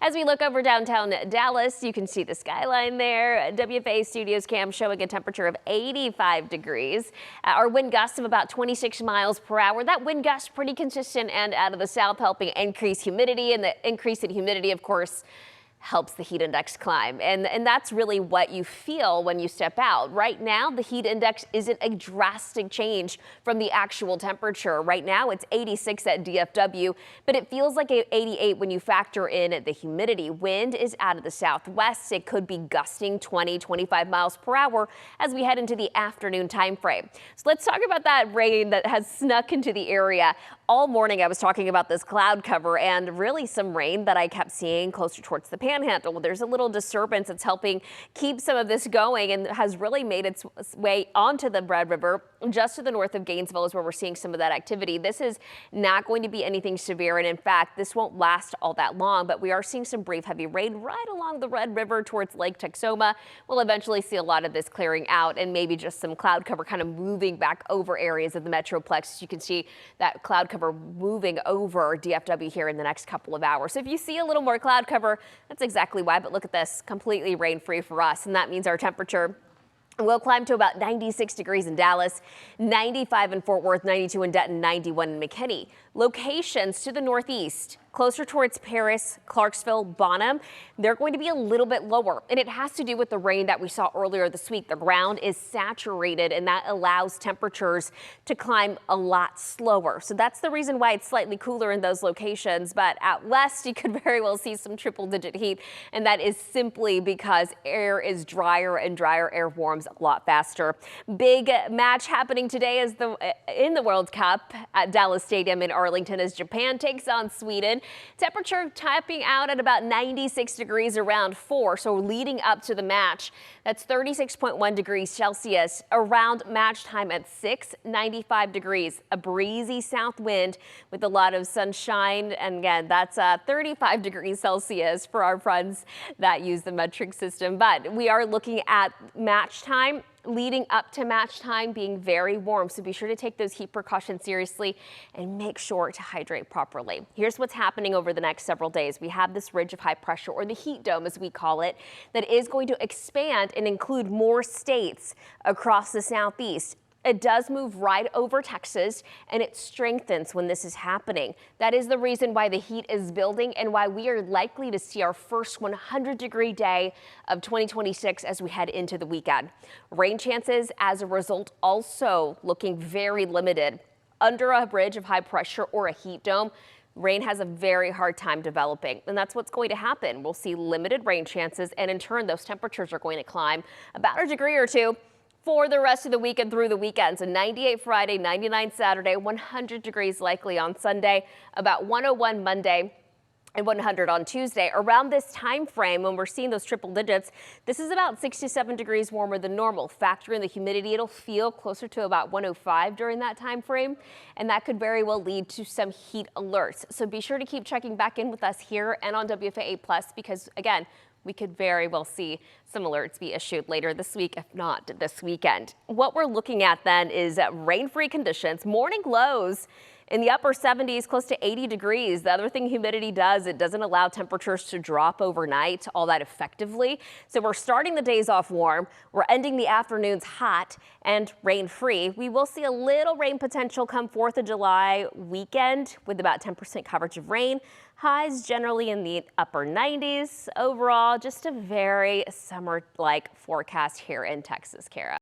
As we look over downtown Dallas, you can see the skyline there. WFA Studios cam showing a temperature of 85 degrees. Our wind gusts of about 26 miles per hour. That wind gust pretty consistent and out of the south, helping increase humidity, and the increase in humidity, of course, helps the heat index climb. And that's really what you feel when you step out. Right now, the heat index isn't a drastic change from the actual temperature. Right now, it's 86 at DFW, but it feels like 88 when you factor in the humidity. Wind is out of the southwest. It could be gusting 20-25 miles per hour as we head into the afternoon time frame. So let's talk about that rain that has snuck into the area. All morning, I was talking about this cloud cover and really some rain that I kept seeing closer towards the Panhandle. There's a little disturbance that's helping keep some of this going and has really made its way onto the Red River. Just to the north of Gainesville is where we're seeing some of that activity. This is not going to be anything severe, and in fact, this won't last all that long, but we are seeing some brief heavy rain right along the Red River towards Lake Texoma. We'll eventually see a lot of this clearing out and maybe just some cloud cover kind of moving back over areas of the Metroplex. You can see that cloud cover moving over DFW here in the next couple of hours. So if you see a little more cloud cover, that's exactly why. But look at this, completely rain free for us. And that means our temperature will climb to about 96 degrees in Dallas, 95 in Fort Worth, 92 in Denton, 91 in McKinney. Locations to the northeast, closer towards Paris, Clarksville, Bonham, they're going to be a little bit lower. And it has to do with the rain that we saw earlier this week. The ground is saturated, and that allows temperatures to climb a lot slower. So that's the reason why it's slightly cooler in those locations. But out west, you could very well see some triple-digit heat, and that is simply because air is drier, and drier air warms a lot faster. Big match happening today is in the World Cup at Dallas Stadium in Arlington as Japan takes on Sweden. Temperature topping out at about 96 degrees around 4, so leading up to the match. That's 36.1 degrees Celsius. Around match time at 6, 95 degrees. A breezy south wind with a lot of sunshine, and again, that's 35 degrees Celsius for our friends that use the metric system. But we are looking at match time leading up to match time being very warm, so be sure to take those heat precautions seriously and make sure to hydrate properly. Here's what's happening over the next several days. We have this ridge of high pressure, or the heat dome as we call it, that is going to expand and include more states across the southeast. It does move right over Texas, and it strengthens when this is happening. That is the reason why the heat is building and why we are likely to see our first 100-degree day of 2026 as we head into the weekend. Rain chances as a result also looking very limited. Under a bridge of high pressure or a heat dome, rain has a very hard time developing, and that's what's going to happen. We'll see limited rain chances, and in turn, those temperatures are going to climb about a degree or two for the rest of the week and through the weekend. So 98 Friday, 99 Saturday, 100 degrees likely on Sunday, about 101 Monday, and 100 on Tuesday. Around this time frame, when we're seeing those triple digits, this is about 67 degrees warmer than normal. Factor in the humidity, it'll feel closer to about 105 during that time frame, and that could very well lead to some heat alerts. So be sure to keep checking back in with us here and on WFA Plus, because again, we could very well see some alerts be issued later this week, if not this weekend. What we're looking at then is rain-free conditions, morning lows in the upper 70s, close to 80 degrees. The other thing humidity does, it doesn't allow temperatures to drop overnight all that effectively. So we're starting the days off warm. We're ending the afternoons hot and rain-free. We will see a little rain potential come 4th of July weekend with about 10% coverage of rain. Highs generally in the upper 90s. Overall, just a very summer-like forecast here in Texas, Kara.